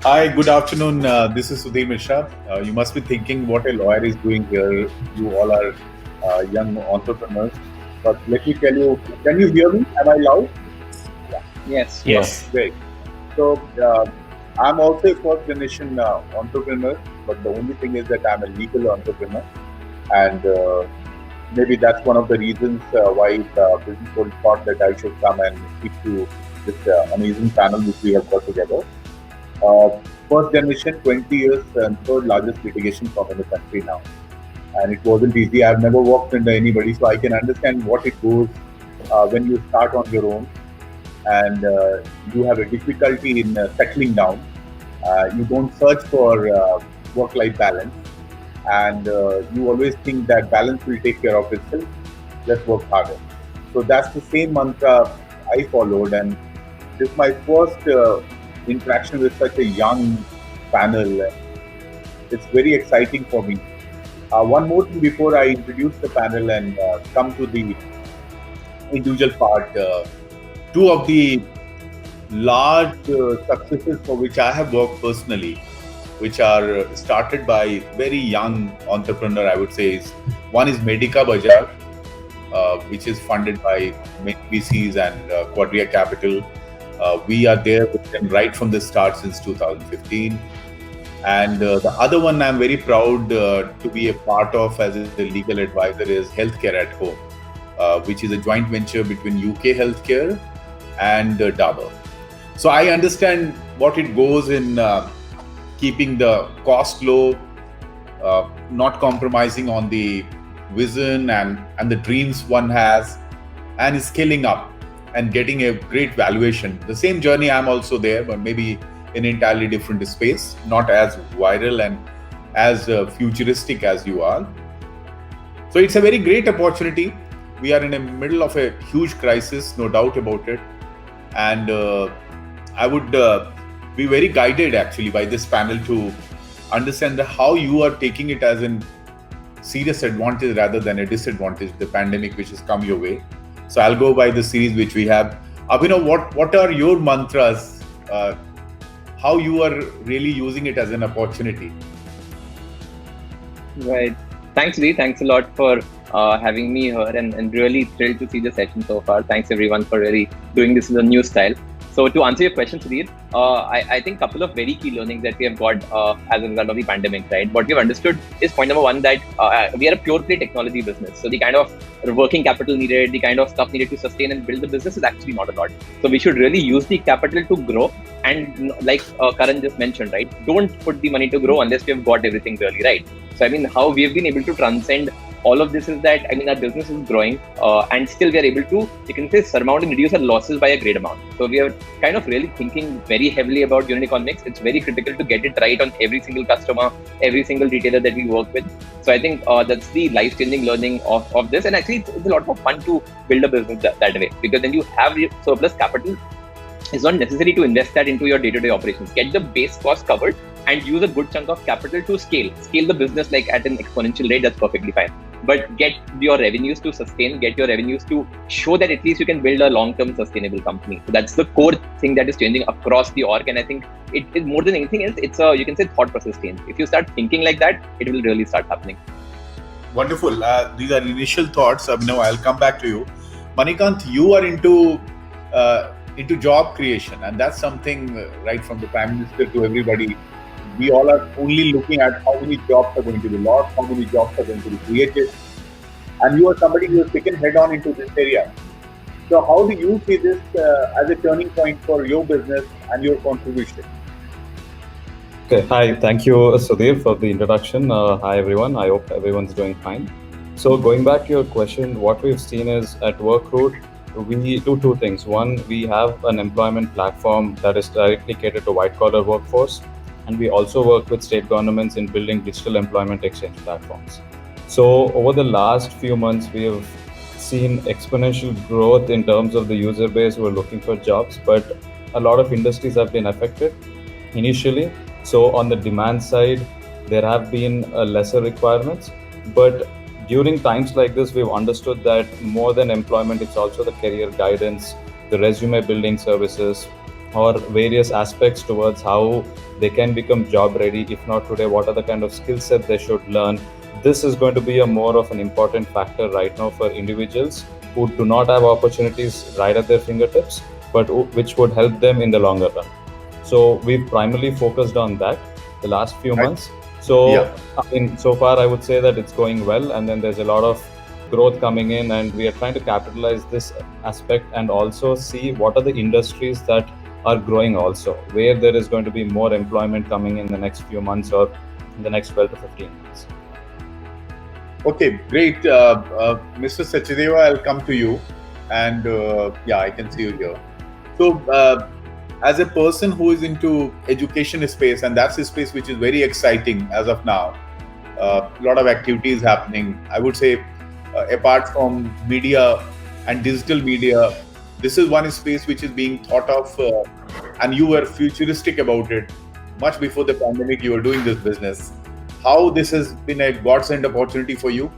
Hi, good afternoon. This is Sudhir Mishra. You must be thinking what a lawyer is doing here. You all are young entrepreneurs. But let me tell you, can you hear me? Am I loud? Yeah, Yes. Yes. great. So, I'm also a first generation entrepreneur, but the only thing is that I'm a legal entrepreneur. And maybe that's one of the reasons why the business world thought that I should come and speak to this amazing panel which we have got together. Uh, First generation, 20 years, and third largest litigation firm in the country now. And it wasn't easy. I've never worked under anybody, so I can understand what it goes when you start on your own and you have a difficulty in settling down. You don't search for work-life balance, and you always think that balance will take care of itself. Just work harder. So that's the same mantra I followed, and this is my first interaction with such a young panel. It's very exciting for me. One more thing before I introduce the panel and come to the individual part. Two of the large successes for which I have worked personally, which are started by very young entrepreneur, I would say, is one is Medica Bazaar, which is funded by many VCs and Quadria Capital. We are there with them right from the start since 2015. And the other one I'm very proud to be a part of as a legal advisor is Healthcare at Home, which is a joint venture between UK Healthcare and Dabur. So I understand what it goes in keeping the cost low, not compromising on the vision and the dreams one has, and scaling up and getting a great valuation. The same journey I'm also there, but maybe in entirely different space, not as viral and as futuristic as you are. So it's a very great opportunity. We are in the middle of a huge crisis, no doubt about it. And I would be very guided actually by this panel to understand how you are taking it as a serious advantage rather than a disadvantage, the pandemic which has come your way. So I'll go by the series which we have. Abhinav, what are your mantras? How you are really using it as an opportunity? Right. Thanks, Lee. Thanks a lot for having me here, and really thrilled to see the session so far. Thanks everyone for really doing this in a new style. So to answer your question, Sudhir, I think a couple of very key learnings that we have got as a result of the pandemic, right? What we've understood is point number one, that we are a pure play technology business. So the kind of working capital needed, the kind of stuff needed to sustain and build the business is actually not a lot. So we should really use the capital to grow. And like Karan just mentioned, right? Don't put the money to grow unless we have got everything really right. So I mean, how we have been able to transcend all of this is that, I mean, our business is growing and still we are able to, you can say, surmount and reduce our losses by a great amount. So we are kind of really thinking very heavily about unit economics. It's very critical to get it right on every single customer, every single retailer that we work with. So I think that's the life-changing learning of this. And actually, it's a lot more fun to build a business that way, because then you have surplus capital. It's not necessary to invest that into your day-to-day operations. Get the base cost covered and use a good chunk of capital to scale the business like at an exponential rate. That's perfectly fine. But get your revenues to sustain, get your revenues to show that at least you can build a long-term sustainable company. So that's the core thing that is changing across the org. And I think it is more than anything else, it's a, you can say, thought process change. If you start thinking like that, it will really start happening. Wonderful. These are initial thoughts. Now I'll come back to you. Manikanth, you are into job creation, and that's something right from the Prime Minister to everybody. We all are only looking at how many jobs are going to be lost, how many jobs are going to be created, and you are somebody who has taken head on into this area. So how do you see this as a turning point for your business and your contribution? Okay. Hi. Thank you, Sudhir, for the introduction. Hi, everyone. I hope everyone's doing fine. So, going back to your question, what we've seen is at Workroot, we do two things. One, we have an employment platform that is directly catered to white collar workforce, and we also work with state governments in building digital employment exchange platforms. So, over the last few months, we have seen exponential growth in terms of the user base who are looking for jobs, but a lot of industries have been affected initially. So on the demand side, there have been lesser requirements, but during times like this, we've understood that more than employment, it's also the career guidance, the resume building services, or various aspects towards how they can become job ready. If not today, what are the kind of skill set they should learn? This is going to be a more of an important factor right now for individuals who do not have opportunities right at their fingertips, but which would help them in the longer run. So we've primarily focused on that the last few months. So I mean, so far I would say that it's going well, and then there's a lot of growth coming in, and we are trying to capitalize this aspect and also see what are the industries that are growing also, where there is going to be more employment coming in the next few months or in the next 12 to 15 months. Okay, great. Mr. Sacchdev, I'll come to you. And I can see you here. So, as a person who is into education space, and that's a space which is very exciting as of now, a lot of activities happening. I would say, apart from media and digital media, this is one space which is being thought of, and you were futuristic about it much before the pandemic. You were doing this business. How this has been a godsend opportunity for you?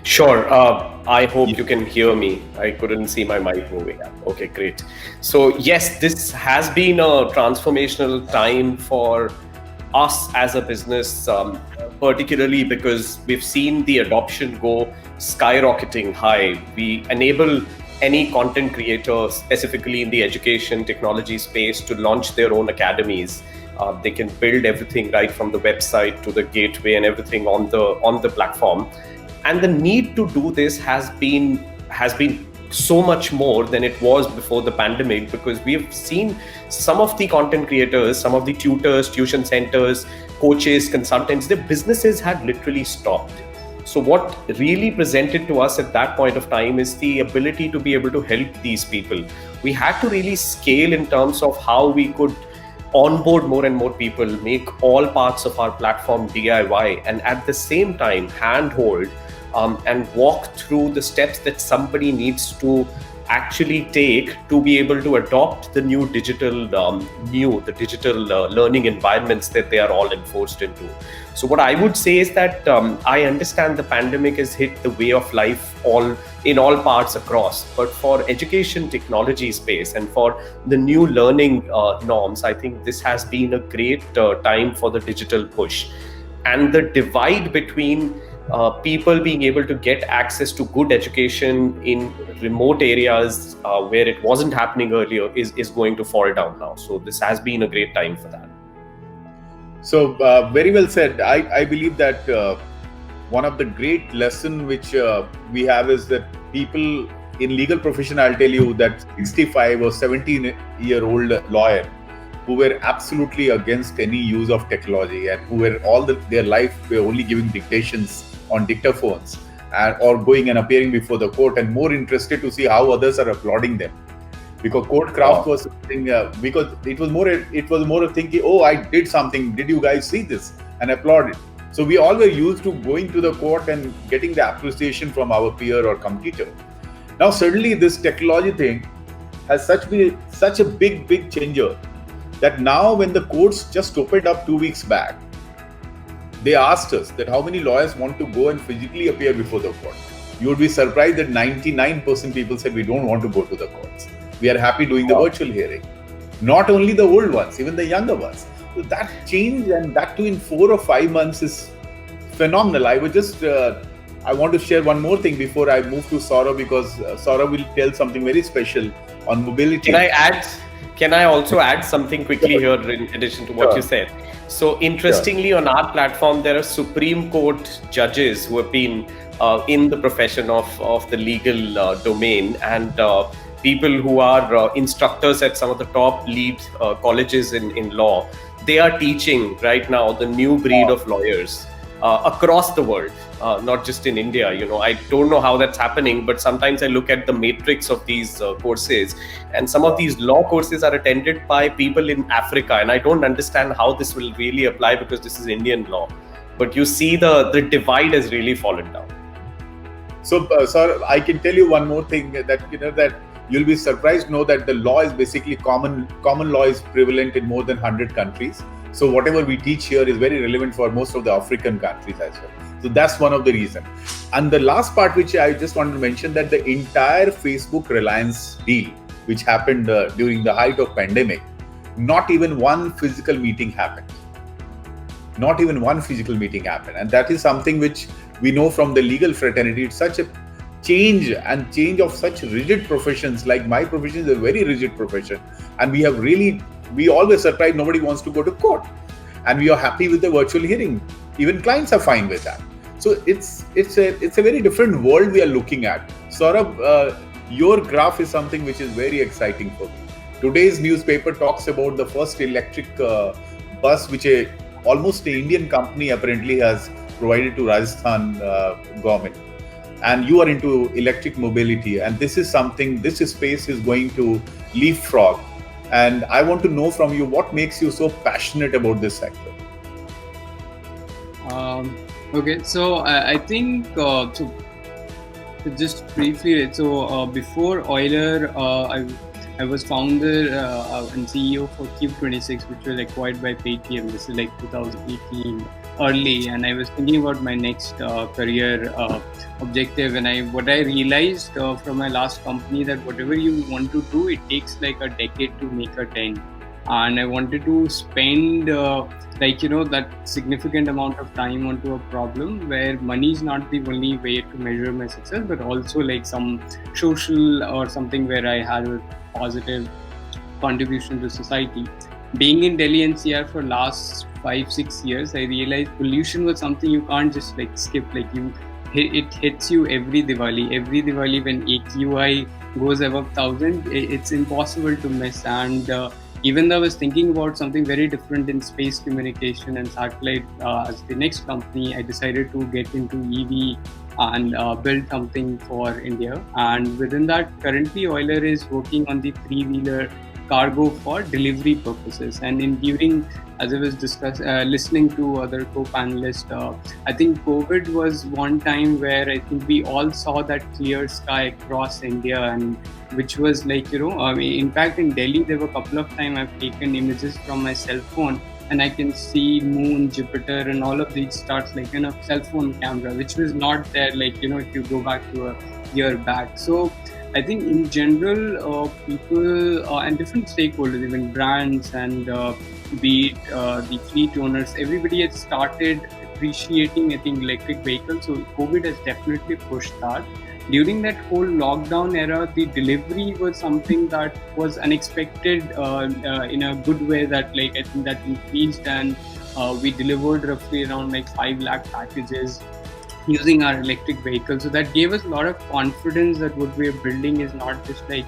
Sure. I hope you can hear me. I couldn't see my mic moving. Okay, great. So yes, this has been a transformational time for us as a business, particularly because we've seen the adoption go skyrocketing high. We enable any content creator, specifically in the education technology space, to launch their own academies. They can build everything right from the website to the gateway and everything on the platform. And the need to do this has been so much more than it was before the pandemic, because we've seen some of the content creators, some of the tutors, tuition centers, coaches, consultants, their businesses had literally stopped. So what really presented to us at that point of time is the ability to be able to help these people. We had to really scale in terms of how we could onboard more and more people, make all parts of our platform DIY, and at the same time handhold and walk through the steps that somebody needs to actually take to be able to adopt the new digital learning environments that they are all enforced into. So what I would say is that I understand the pandemic has hit the way of life in all parts across, but for education technology space and for the new learning norms, I think this has been a great time for the digital push. And the divide between people being able to get access to good education in remote areas where it wasn't happening earlier is going to fall down now. So this has been a great time for that. So very well said. I believe that one of the great lesson which we have is that people in legal profession, I'll tell you that 65 or 17-year-old lawyer who were absolutely against any use of technology and who were their life were only giving dictations on dictaphones or going and appearing before the court and more interested to see how others are applauding them. Because court craft was something, because it was more of thinking, oh, I did something, did you guys see this? And applaud it. So we all were used to going to the court and getting the appreciation from our peer or competitor. Now suddenly this technology thing has such a big changer that now when the courts just opened up 2 weeks back, they asked us that how many lawyers want to go and physically appear before the court. You would be surprised that 99% people said we don't want to go to the courts. We are happy doing the virtual hearing. Not only the old ones, even the younger ones. So that change, and that too in 4 or 5 months, is phenomenal. I would just, I want to share one more thing before I move to Saurav, because Saurav will tell something very special on mobility. Can I also add something quickly here in addition to what you said? So interestingly, on our platform, there are Supreme Court judges who have been in the profession of the legal domain, and people who are instructors at some of the top lead colleges in law. They are teaching right now the new breed of lawyers across the world, not just in India. I don't know how that's happening, but sometimes I look at the matrix of these courses, and some of these law courses are attended by people in Africa, and I don't understand how this will really apply because this is Indian law. But you see the divide has really fallen down. So, sir, I can tell you one more thing, that that you'll be surprised to know that the law is basically common law is prevalent in more than 100 countries. So whatever we teach here is very relevant for most of the African countries as well. So that's one of the reasons. And the last part which I just wanted to mention, that the entire Facebook Reliance deal which happened during the height of pandemic, not even one physical meeting happened. Not even one physical meeting happened. And that is something which we know from the legal fraternity. It's such a change of such rigid professions. Like my profession is a very rigid profession. And we always surprised nobody wants to go to court. And we are happy with the virtual hearing. Even clients are fine with that. So it's a very different world we are looking at. Saurav, your graph is something which is very exciting for me. Today's newspaper talks about the first electric bus, which almost an Indian company apparently has provided to Rajasthan government. And you are into electric mobility, and this space is going to leapfrog. And I want to know from you, what makes you so passionate about this sector? Okay, so I think so just briefly. So before Euler, I was founder and CEO for Cube26, which was acquired by Paytm. This is like 2018 early, and I was thinking about my next career objective. And what I realized from my last company, that whatever you want to do, it takes like a decade to make a 10. And I wanted to spend that significant amount of time onto a problem where money is not the only way to measure my success, but also like some social or something where I had a positive contribution to society. Being in Delhi NCR for last 5-6 years, I realized pollution was something you can't just like skip. Like it hits you every Diwali when AQI goes above 1000, it's impossible to miss. And even though I was thinking about something very different in space communication and satellite as the next company, I decided to get into EV and build something for India. And within that, currently Euler is working on the 3-wheeler cargo for delivery purposes. And during, as I was listening to other co-panelists, I think COVID was one time where I think we all saw that clear sky across India, and which was like, in fact in Delhi, there were a couple of times I've taken images from my cell phone and I can see moon, Jupiter and all of these stars like in a cell phone camera, which was not there like, if you go back to a year back. So I think in general, people and different stakeholders, even brands and be it the fleet owners, everybody has started appreciating, I think, electric vehicles. So COVID has definitely pushed that. During that whole lockdown era, the delivery was something that was unexpected in a good way, that like I think that increased, and we delivered roughly around like 5 lakh packages using our electric vehicle. So that gave us a lot of confidence that what we are building is not just like,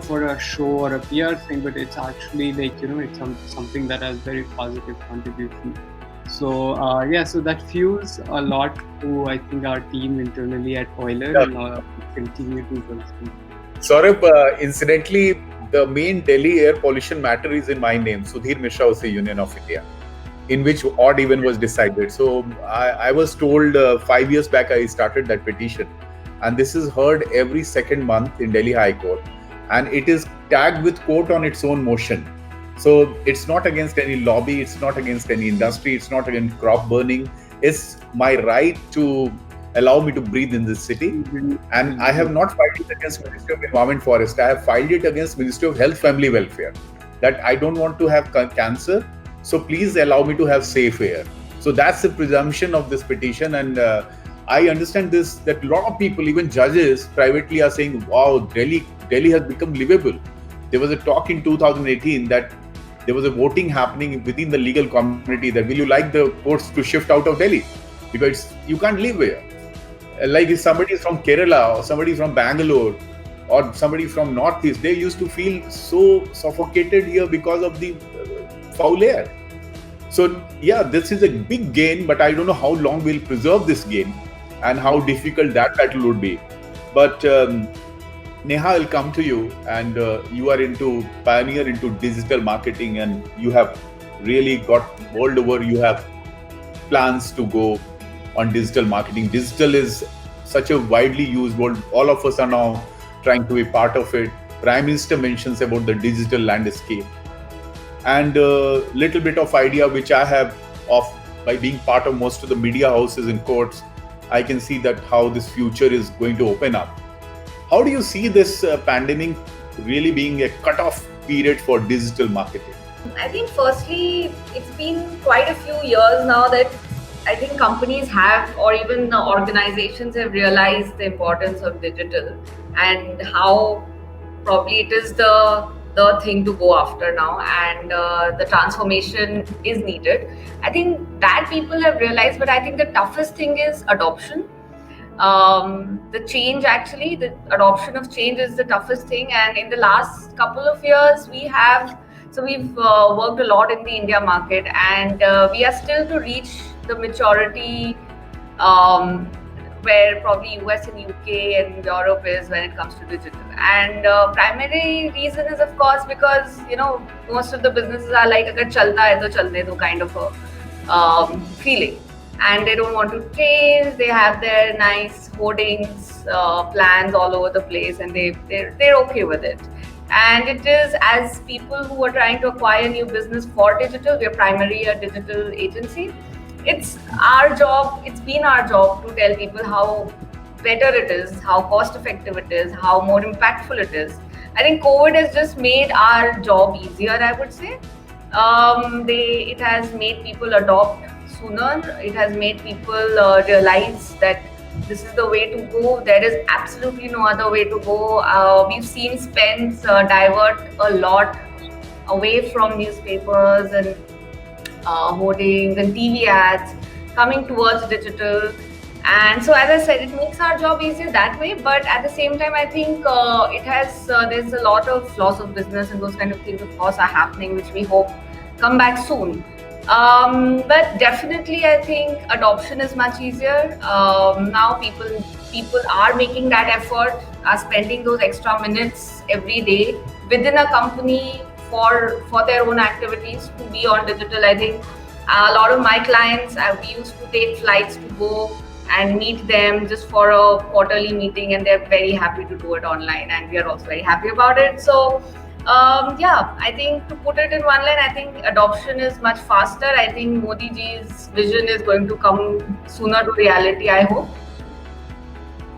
for a show or a PR thing, but it's actually like, it's something that has very positive contribution. So so that fuels a lot to, I think, our team internally at Euler, and continue to build. Saurav, incidentally, the main Delhi air pollution matter is in my name, Sudhir Mishra was the Union of India, in which odd even was decided. So I was told 5 years back I started that petition, and this is heard every second month in Delhi High Court, and it is tagged with court on its own motion. So it's not against any lobby, it's not against any industry, it's not against crop burning. It's my right to allow me to breathe in this city. And I have not filed it against Ministry of Environment Forest. I have filed it against Ministry of Health Family Welfare, that I don't want to have cancer. So please allow me to have safe air. So that's the presumption of this petition. And I understand this, that a lot of people, even judges privately, are saying, wow, Delhi has become livable. There was a talk in 2018 that there was a voting happening within the legal community that will you like the courts to shift out of Delhi? Because you can't live here. Like if somebody is from Kerala or somebody from Bangalore or somebody from Northeast, they used to feel so suffocated here because of the foul air. So yeah, this is a big gain, but I don't know how long we'll preserve this gain and how difficult that battle would be. But Neha, I'll come to you, and you are pioneer into digital marketing, and you have really got world over. You have plans to go on digital marketing. Digital is such a widely used word. All of us are now trying to be part of it. Prime Minister mentions about the digital landscape, and a little bit of idea which I have of by being part of most of the media houses in courts. I can see that how this future is going to open up. How do you see this pandemic really being a cutoff period for digital marketing? I think firstly, it's been quite a few years now that I think companies have, or even organizations have realized the importance of digital and how probably it is the thing to go after now, and the transformation is needed. I think that people have realized, but I think the toughest thing is adoption. The change, actually, the adoption of change is the toughest thing. And in the last couple of years, we've worked a lot in the India market, and we are still to reach the maturity where probably US and UK and Europe is when it comes to digital. And primary reason is, of course, because most of the businesses are like agar chalta hai to chalne do kind of a feeling, and they don't want to change. They have their nice hoardings, plans all over the place, and they're okay with it. And it is, as people who are trying to acquire new business for digital, we're primarily a digital agency. It's been our job to tell people how better it is, how cost effective it is, how more impactful it is. I think COVID has just made our job easier, I would say. It has made people adopt sooner. It has made people realize that this is the way to go. There is absolutely no other way to go. We've seen spends divert a lot away from newspapers and hoardings and TV ads, coming towards digital. And so, as I said, it makes our job easier that way. But at the same time, I think there's a lot of loss of business, and those kind of things, of course, are happening, which we hope come back soon. But definitely, I think adoption is much easier. Now people are making that effort, are spending those extra minutes every day within a company for their own activities to be on digital. I think a lot of my clients, we used to take flights to go and meet them just for a quarterly meeting, and they're very happy to do it online, and we are also very happy about it. So I think to put it in one line, I think adoption is much faster. I think Modi ji's vision is going to come sooner to reality, I hope.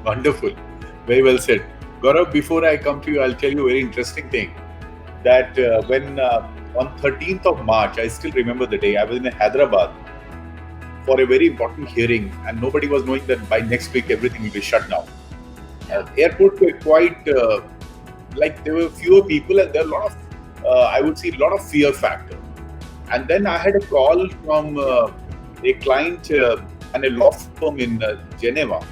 Wonderful. Very well said. Gaurav, before I come to you, I'll tell you a very interesting thing. That when on 13th of March, I still remember the day, I was in Hyderabad for a very important hearing, and nobody was knowing that by next week everything will be shut down. Airports were quite there were fewer people, and there were a lot of I would say a lot of fear factor. And then I had a call from a client and a law firm in Geneva,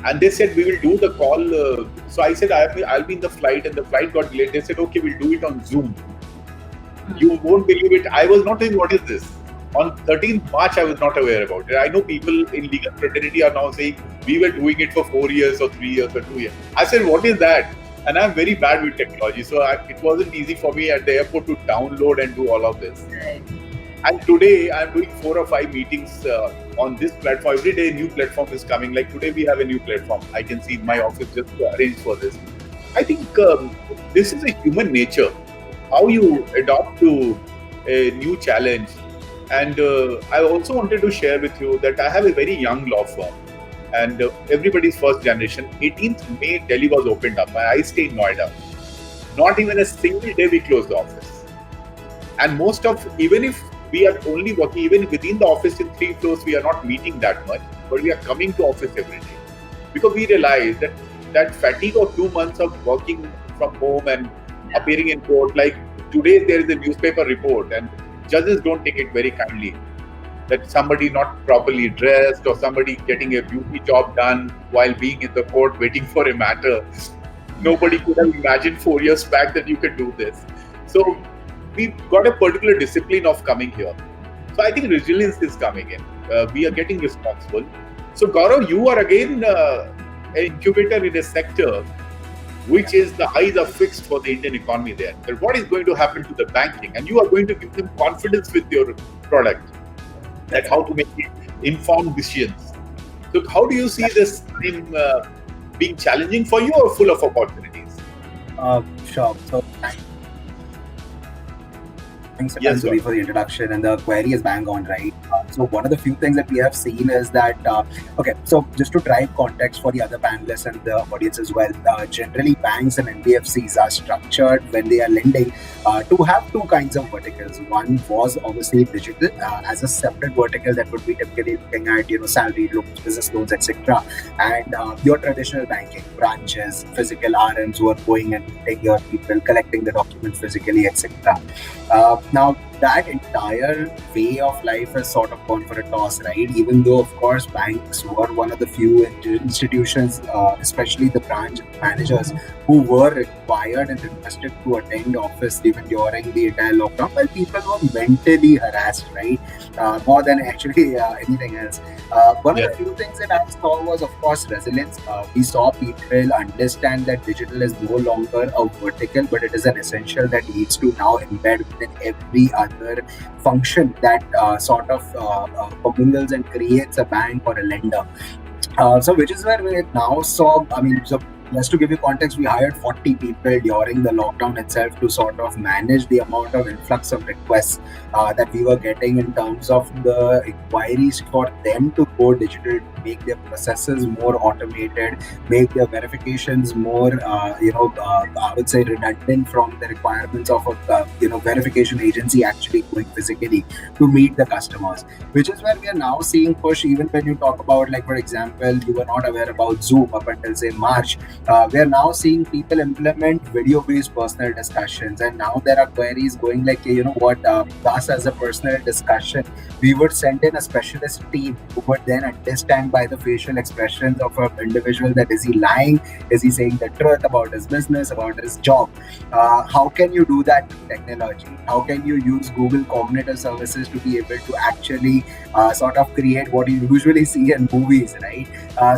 and they said we will do the call. So I said I'll be in the flight, and the flight got delayed. They said okay, we'll do it on Zoom. You won't believe it. I was not saying what is this. On 13th March, I was not aware about it. I know people in legal fraternity are now saying we were doing it for 4 years or 3 years or 2 years. I said, what is that? And I'm very bad with technology. So it wasn't easy for me at the airport to download and do all of this. Right. And today I'm doing 4 or 5 meetings on this platform. Every day a new platform is coming. Like today we have a new platform. I can see my office just arranged for this. I think this is a human nature. How you adopt to a new challenge. And I also wanted to share with you that I have a very young law firm, and everybody's first generation. 18th May, Delhi was opened up. I stay in Noida. Not even a single day we closed the office. And even if we are only working, even within the office in 3 floors, we are not meeting that much, but we are coming to office every day. Because we realize that fatigue of 2 months of working from home and appearing in court, like today there is a newspaper report, and judges don't take it very kindly that somebody not properly dressed or somebody getting a beauty job done while being in the court waiting for a matter. Nobody could have imagined 4 years back that you could do this. So we've got a particular discipline of coming here. So I think resilience is coming in. We are getting responsible. So Gaurav, you are again an incubator in a sector which is the eyes are fixed for the Indian economy there. But what is going to happen to the banking? And you are going to give them confidence with your product, that how to make informed decisions. So how do you see this time being challenging for you or full of opportunities? Sure. So Thanks Yes, Sudhir, for the introduction, and the query is bang on, right? So one of the few things that we have seen is that, okay, so just to drive context for the other panelists and the audience as well, generally banks and NBFCs are structured when they are lending to have two kinds of verticals. One was obviously digital as a separate vertical that would be typically looking at, salary loans, business loans, etc. And your traditional banking, branches, physical RMs who are going and meeting your people, collecting the documents physically, etc. Now, that entire way of life has sort of gone for a toss, right? Even though, of course, banks were one of the few institutions, especially the branch managers, who were required and requested to attend office even during the entire lockdown, while people were mentally harassed, right? More than actually anything else. One of the few things that I saw was, of course, resilience. We saw people understand that digital is no longer a vertical, but it is an essential that needs to now embed within every other function that sort of commingles and creates a bank or a lender. So which is where we now saw, so just to give you context, we hired 40 people during the lockdown itself to sort of manage the amount of influx of requests that we were getting in terms of the inquiries for them to go digital, make their processes more automated, make their verifications more, I would say redundant from the requirements of a, verification agency actually going physically to meet the customers, which is where we are now seeing push. Even when you talk about, like, for example, you were not aware about Zoom up until say March. We are now seeing people implement video-based personal discussions, and now there are queries going like, us as a personal discussion, we would send in a specialist team who would then understand by the facial expressions of an individual that is he lying, is he saying the truth about his business, about his job. How can you do that with technology? How can you use Google Cognitive Services to be able to actually sort of create what you usually see in movies, right?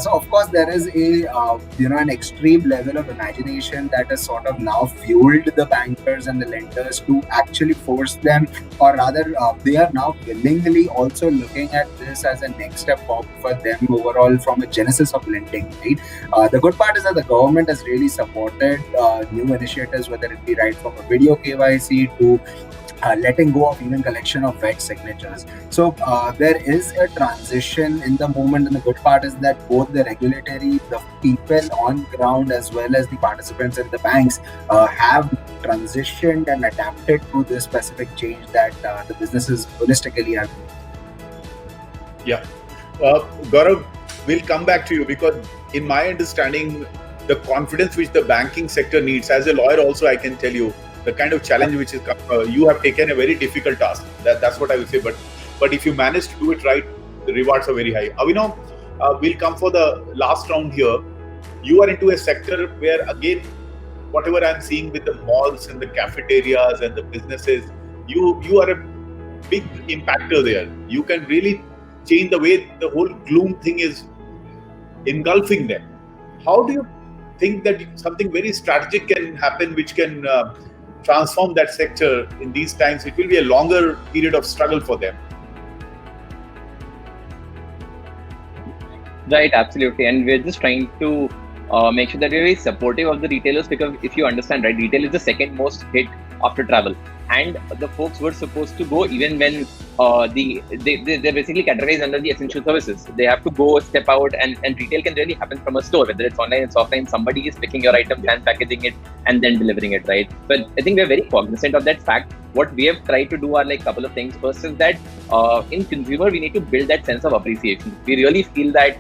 So of course there is an extreme level of imagination that has sort of now fueled the bankers and the lenders to actually force them, or rather they are now willingly also looking at this as a next step forward for them overall from a genesis of lending, right? The good part is that the government has really supported new initiatives, whether it be right from a video KYC to letting go of even collection of wet signatures. So there is a transition in the movement, and the good part is that both the regulatory, the people on ground, as well as the participants in the banks have transitioned and adapted to this specific change that the businesses holistically have. Yeah. Gaurav, we'll come back to you, because in my understanding, the confidence which the banking sector needs, as a lawyer also I can tell you, the kind of challenge which is you have taken a very difficult task. That's what I will say. But if you manage to do it right, the rewards are very high. Abhinav, we'll come for the last round here. You are into a sector where, again, whatever I'm seeing with the malls and the cafeterias and the businesses, you are a big impactor there. You can really change the way the whole gloom thing is engulfing them. How do you think that something very strategic can happen which can transform that sector in these times? It will be a longer period of struggle for them. Right, absolutely. And we're just trying to make sure that we're very supportive of the retailers, because if you understand, right, retail is the second most hit after travel. And the folks were supposed to go even when they're basically categorized under the essential services. They have to go, step out, and retail can really happen from a store, whether it's online, it's offline. Somebody is picking your item, hand packaging it, and then delivering it, right? But I think we're very cognizant of that fact. What we have tried to do are like a couple of things. First is that in consumer, we need to build that sense of appreciation. We really feel that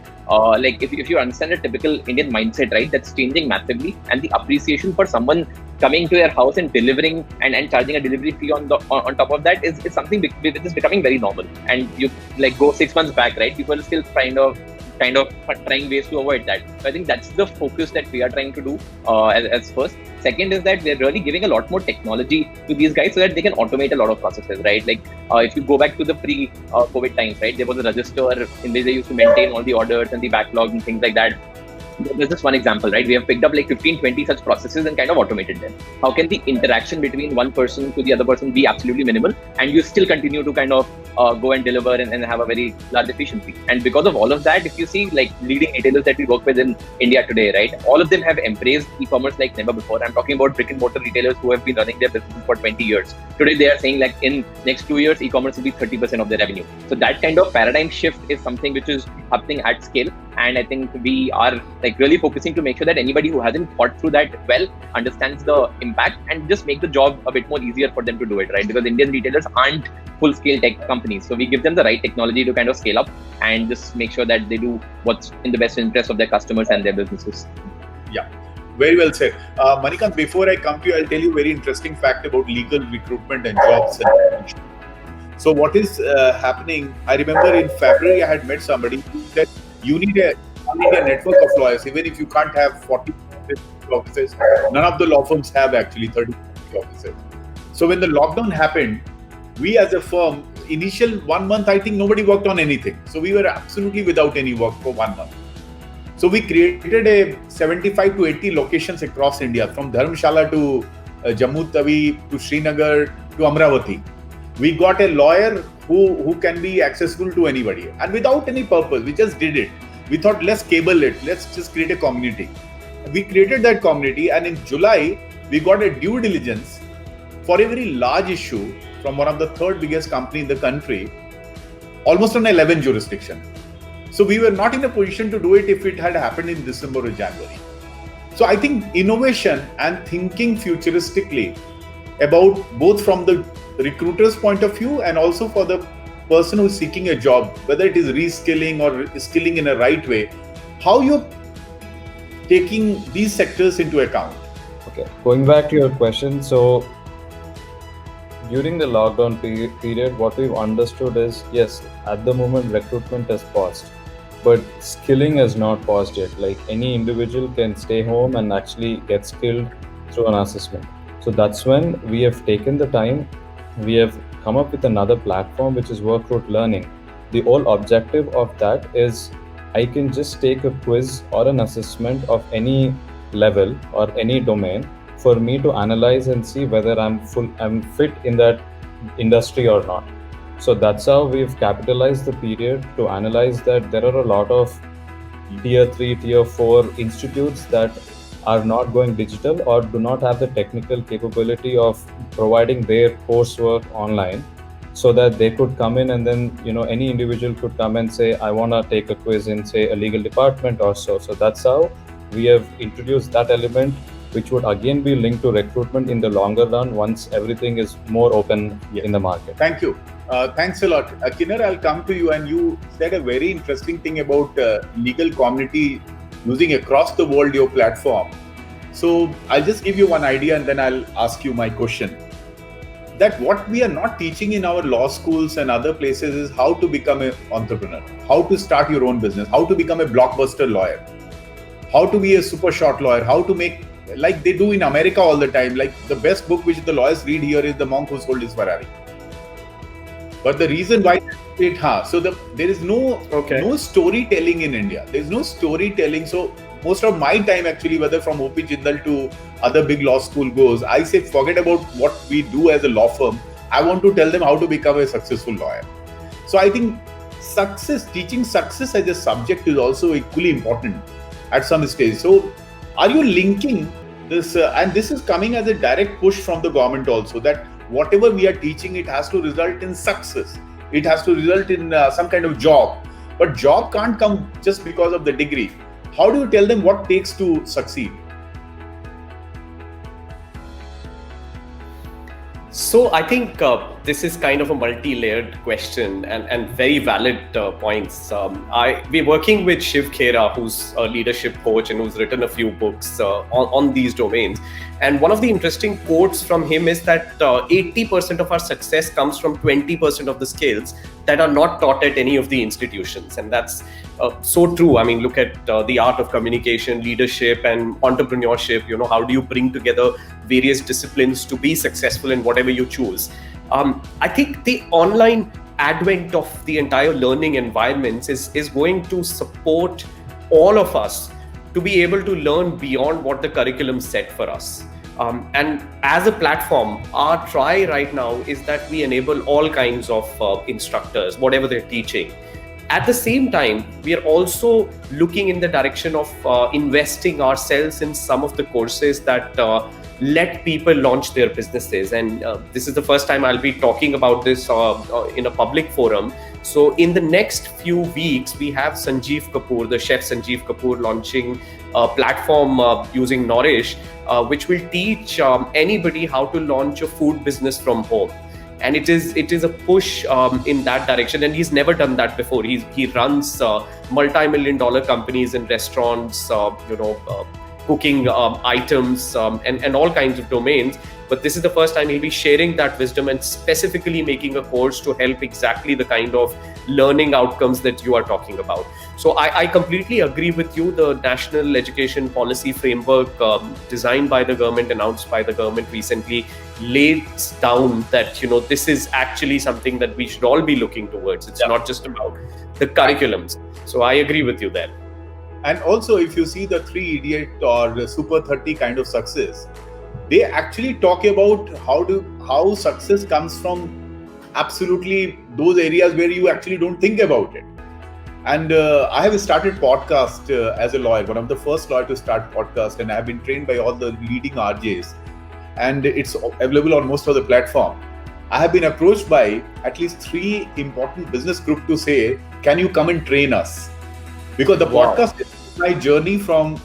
like if you understand a typical Indian mindset, right, that's changing massively, and the appreciation for someone coming to your house and delivering and charging a delivery fee on top of that is something which is becoming very normal. And you like go 6 months back, right, people are still trying ways to avoid that. So I think that's the focus that we are trying to do as first. Second is that we're really giving a lot more technology to these guys so that they can automate a lot of processes, right? Like if you go back to the pre-COVID times, right, there was a register in which they used to maintain all the orders and the backlogs and things like that. there's just one example, right? We have picked up like 15, 20 such processes and kind of automated them. How can the interaction between one person to the other person be absolutely minimal and you still continue to kind of go and deliver and have a very large efficiency? And because of all of that, if you see like leading retailers that we work with in India today, right, all of them have embraced e-commerce like never before. I'm talking about brick and mortar retailers who have been running their businesses for 20 years. Today, they are saying like in next 2 years, e-commerce will be 30% of their revenue. So that kind of paradigm shift is something which is happening at scale. And I think we are like really focusing to make sure that anybody who hasn't thought through that well understands the impact and just make the job a bit more easier for them to do it, right? Because Indian retailers aren't full-scale tech companies. So we give them the right technology to kind of scale up and just make sure that they do what's in the best interest of their customers and their businesses. Yeah, very well said. Manikanth, before I come to you, I'll tell you a very interesting fact about legal recruitment and jobs. So what is happening, I remember in February, I had met somebody who said, you need a network of lawyers, even if you can't have 40 offices. None of the law firms have actually 30 offices. So when the lockdown happened, we as a firm, initial 1 month, I think nobody worked on anything. So we were absolutely without any work for 1 month. So we created a 75 to 80 locations across India, from Dharamshala to Jammu Tawi to Srinagar to Amravati. We got a lawyer who can be accessible to anybody, and without any purpose, we just did it. We thought, let's cable it, let's just create a community. We created that community, and in July, we got a due diligence for a very large issue from one of the third biggest company in the country, almost on 11 jurisdiction. So we were not in a position to do it if it had happened in December or January. So I think innovation and thinking futuristically about both from the recruiter's point of view and also for the person who's seeking a job, whether it is reskilling or skilling in a right way, how you're taking these sectors into account. Okay, going back to your question, so during the lockdown period, what we've understood is, yes, at the moment recruitment has paused, but skilling has not paused yet. Like any individual can stay home and actually get skilled through an assessment. So that's when we have taken the time, we have come up with another platform, which is Workruit Learning. The whole objective of that is I can just take a quiz or an assessment of any level or any domain for me to analyze and see whether I'm fit in that industry or not. So that's how we've capitalized the period to analyze that there are a lot of tier 3, tier 4 institutes that are not going digital or do not have the technical capability of providing their coursework online, so that they could come in and then, any individual could come and say, I want to take a quiz in, say, a legal department or so. So that's how we have introduced that element, which would again be linked to recruitment in the longer run once everything is more open in the market. Thank you. Thanks a lot. Kinner, I'll come to you, and you said a very interesting thing about legal community using across the world your platform. So I'll just give you one idea and then I'll ask you my question. That what we are not teaching in our law schools and other places is how to become an entrepreneur, how to start your own business, how to become a blockbuster lawyer, how to be a super short lawyer, how to make, like they do in America all the time, like the best book which the lawyers read here is The Monk Who Sold His Ferrari. But the reason why there is no storytelling in India. There is no storytelling. So most of my time actually, whether from OP Jindal to other big law school goes, I say forget about what we do as a law firm. I want to tell them how to become a successful lawyer. So I think teaching success as a subject is also equally important at some stage. So are you linking this, and this is coming as a direct push from the government also, that whatever we are teaching, it has to result in success. It has to result in some kind of job. But job can't come just because of the degree. How do you tell them what takes to succeed? So I think this is kind of a multi-layered question and very valid points. We're working with Shiv Khera, who's a leadership coach and who's written a few books on these domains. And one of the interesting quotes from him is that 80% of our success comes from 20% of the skills that are not taught at any of the institutions. And that's so true. I mean, look at the art of communication, leadership, and entrepreneurship. How do you bring together various disciplines to be successful in whatever you choose? I think the online advent of the entire learning environments is going to support all of us to be able to learn beyond what the curriculum set for us. And as a platform, our try right now is that we enable all kinds of instructors, whatever they're teaching. At the same time, we are also looking in the direction of investing ourselves in some of the courses that let people launch their businesses. And this is the first time I'll be talking about this in a public forum. So in the next few weeks, we have Sanjeev Kapoor, the chef Sanjeev Kapoor, launching a platform using Knorish, which will teach anybody how to launch a food business from home. And it is a push in that direction, and he's never done that before. He runs multi-million-dollar companies in restaurants, cooking items, and all kinds of domains. But this is the first time he'll be sharing that wisdom and specifically making a course to help exactly the kind of learning outcomes that you are talking about. So I completely agree with you. The National Education Policy Framework designed by the government, announced by the government recently, lays down that this is actually something that we should all be looking towards. It's not just about the curriculums. So I agree with you there. And also, if you see the 3 Idiot or the Super 30 kind of success, they actually talk about how success comes from absolutely those areas where you actually don't think about it. And I have started podcast as a lawyer, one of the first lawyers to start podcast, and I have been trained by all the leading RJs, and it's available on most of the platform. I have been approached by at least 3 important business groups to say, can you come and train us? Because the podcast is my journey from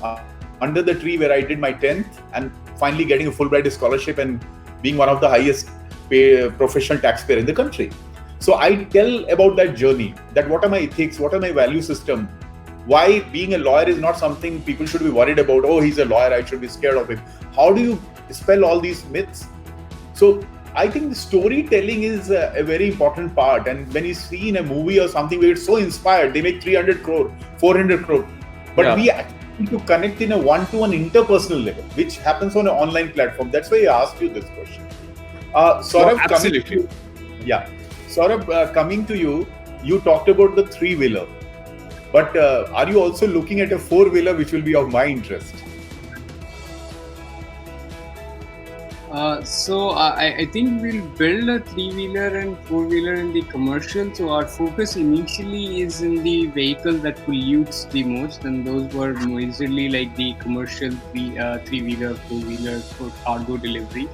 under the tree where I did my 10th and finally getting a Fulbright scholarship and being one of the highest paid professional taxpayer in the country. So I tell about that journey, that what are my ethics, what are my value system, why being a lawyer is not something people should be worried about. Oh, he's a lawyer, I should be scared of him. How do you dispel all these myths? So I think the storytelling is a very important part. And when you see in a movie or something where it's so inspired, they make 300 crore, 400 crore. But we actually need to connect in a one-to-one interpersonal level, which happens on an online platform. That's why I asked you this question. Saurav, absolutely. Saurav, coming to you, you talked about the 3-wheeler. But are you also looking at a 4-wheeler, which will be of my interest? So I think we'll build a 3-wheeler and 4-wheeler in the commercial. So our focus initially is in the vehicle that pollutes the most, and those were majorly like the commercial 3-wheeler, 4-wheeler for cargo delivery,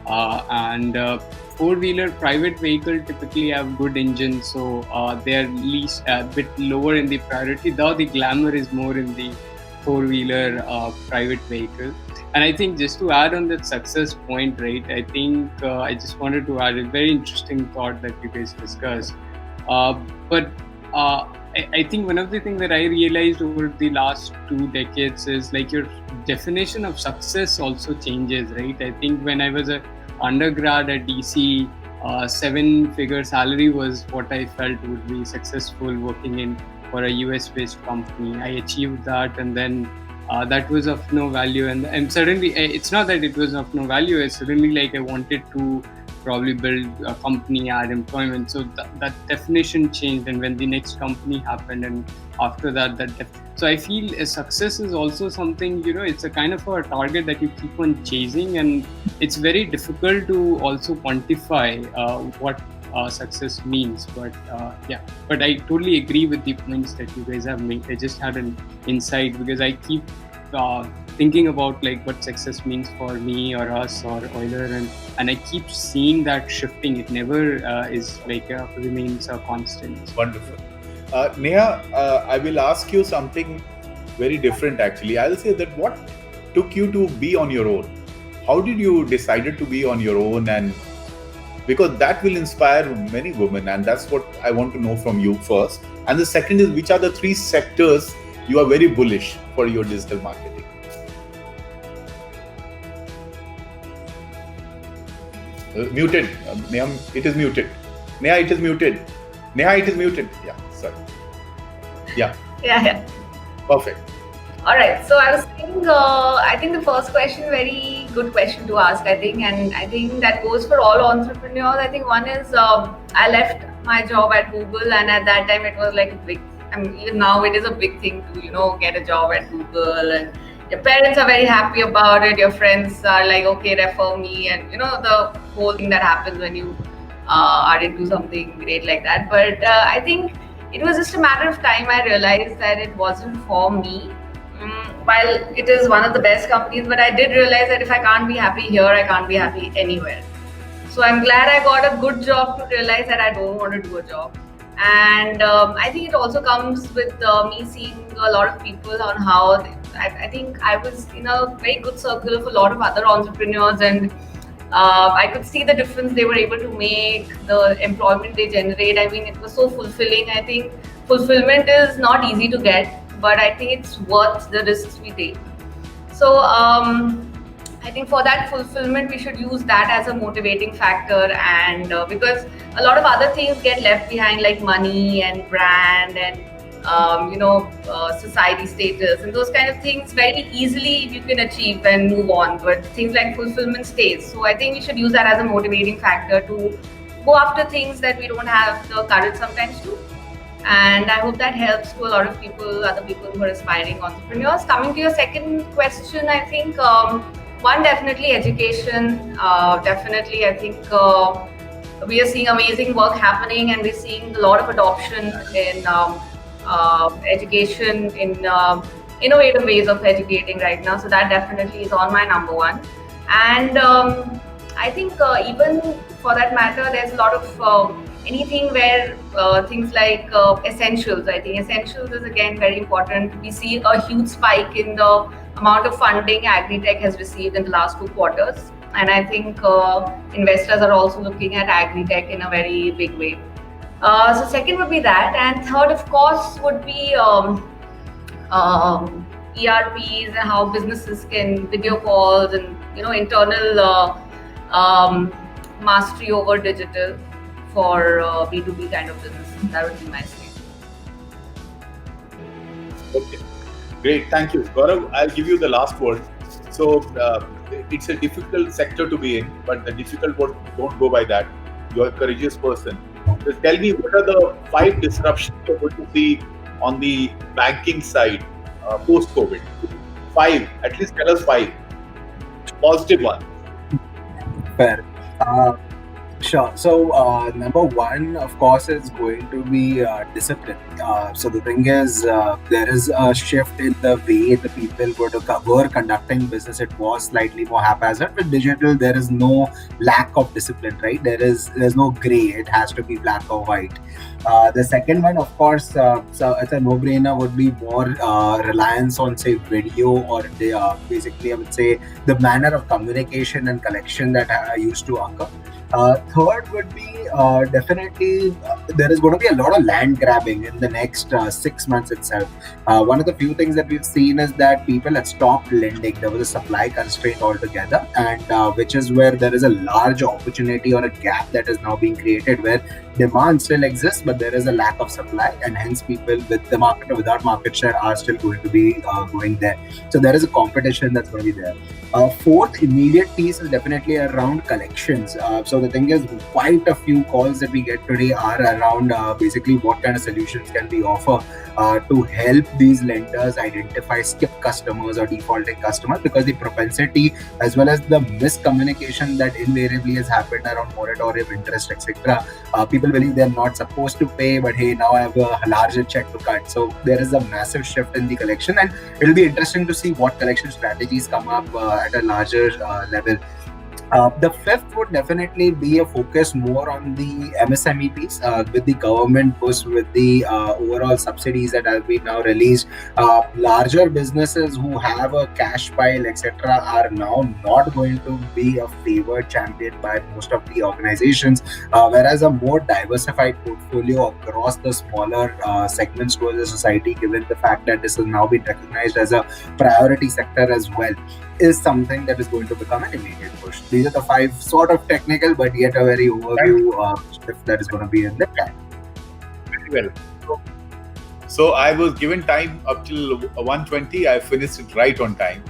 and 4-wheeler private vehicle typically have good engines, so they're least a bit lower in the priority. Though the glamour is more in the 4-wheeler private vehicle. And I think just to add on that success point, right, I think I just wanted to add a very interesting thought that you guys discussed. But I think one of the things that I realized over the last 2 decades is like your definition of success also changes, right? I think when I was an undergrad at DC, 7-figure salary was what I felt would be successful working for a US-based company. I achieved that, and then that was of no value, and suddenly it's not that it was of no value. It's suddenly like I wanted to probably build a company, add employment, so that definition changed. And when the next company happened, and after that so I feel a success is also something, it's a kind of a target that you keep on chasing, and it's very difficult to also quantify what success means. But but I totally agree with the points that you guys have made. I just had an insight because I keep thinking about like what success means for me or us or Euler, and I keep seeing that shifting. It never is like remains a constant. Wonderful. Neha, I will ask you something very different actually. I'll say that what took you to be on your own? How did you decide to be on your own? And because that will inspire many women, and that's what I want to know from you first. And the second is, which are the 3 sectors you are very bullish for your digital marketing? Muted. Neha, it is muted. Neha, it is muted. Neha, it is muted. Yeah, sorry. Yeah. Yeah. Perfect. All right. So I was thinking, I think the first question, very good question to ask, I think. And I think that goes for all entrepreneurs. I think one is, I left my job at Google, and at that time it was like a big I mean, even now it is a big thing to get a job at Google, and your parents are very happy about it. Your friends are like, okay, refer me, and the whole thing that happens when you are into something great like that. But I think it was just a matter of time. I realized that it wasn't for me. While it is one of the best companies, but I did realize that if I can't be happy here, I can't be happy anywhere. So I'm glad I got a good job to realize that I don't want to do a job. And I think it also comes with me seeing a lot of people on how I think I was in a very good circle of a lot of other entrepreneurs, and I could see the difference they were able to make, the employment they generate. I mean, it was so fulfilling. I think fulfillment is not easy to get, but I think it's worth the risks we take. So I think for that fulfillment, we should use that as a motivating factor, and because a lot of other things get left behind, like money and brand and society status and those kind of things, very easily you can achieve and move on. But things like fulfillment stays. So I think we should use that as a motivating factor to go after things that we don't have the courage sometimes to. And I hope that helps to a lot of people, other people who are aspiring entrepreneurs. Coming to your second question, I think one, definitely education. Definitely, I think we are seeing amazing work happening, and we're seeing a lot of adoption in education, in innovative ways of educating right now. So that definitely is on my number one. And I think even for that matter, there's a lot of anything where things like essentials. I think essentials is again very important. We see a huge spike in the amount of funding agri-tech has received in the last 2 quarters. And I think investors are also looking at agri-tech in a very big way. So second would be that, and third, of course, would be ERPs and how businesses can video calls and internal mastery over digital for B2B kind of business. That would be my statement. Okay, great, thank you, Gaurav. I'll give you the last word. So it's a difficult sector to be in, but the difficult word, don't go by that. You're a courageous person. Just tell me, what are the 5 disruptions you're going to see on the banking side post-COVID? 5, at least tell us 5. Positive one. Fair. Sure. So number one, of course, is going to be discipline. So the thing is, there is a shift in the way the people were conducting business. It was slightly more haphazard. With digital, there is no lack of discipline, right? There's no gray. It has to be black or white. The second one, of course, so it's a no-brainer, would be more reliance on, say, video, or basically, I would say, the manner of communication and collection that used to occur. Third would be definitely there is going to be a lot of land grabbing in the next 6 months itself. One of the few things that we've seen is that people had stopped lending. There was a supply constraint altogether, and which is where there is a large opportunity or a gap that is now being created, where demand still exists, but there is a lack of supply, and hence people with the market or without market share are still going to be going there. So there is a competition that's going to be there. Fourth immediate piece is definitely around collections. So the thing is, quite a few calls that we get today are around basically what kind of solutions can we offer to help these lenders identify skip customers or defaulting customers, because the propensity as well as the miscommunication that invariably has happened around moratorium, interest, etc. People believe they're not supposed to pay, but hey, now I have a larger check to cut. So there is a massive shift in the collection, and it'll be interesting to see what collection strategies come up at a larger level. The fifth would definitely be a focus more on the MSME piece, with the government push, with the overall subsidies that have been now released. Larger businesses who have a cash pile, etc., are now not going to be a favored champion by most of the organizations, whereas a more diversified portfolio across the smaller segments towards the society, given the fact that this has now been recognized as a priority sector as well, is something that is going to become an immediate push. These are the 5 sort of technical, but yet a very overview shift that is going to be in the plan. Very well. So I was given time up till 1:20. I finished it right on time.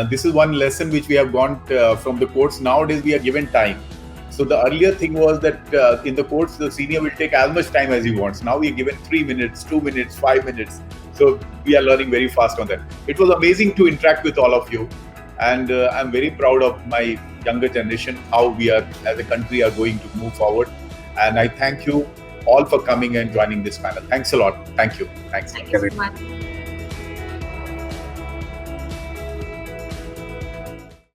This is one lesson which we have gone from the course. Nowadays we are given time. So the earlier thing was that in the course, the senior will take as much time as he wants. Now we are given 3 minutes, 2 minutes, 5 minutes. So we are learning very fast on that. It was amazing to interact with all of you. And I'm very proud of my younger generation, how we are as a country are going to move forward. And I thank you all for coming and joining this panel. Thanks a lot. Thank you. Thanks. Thank you so much.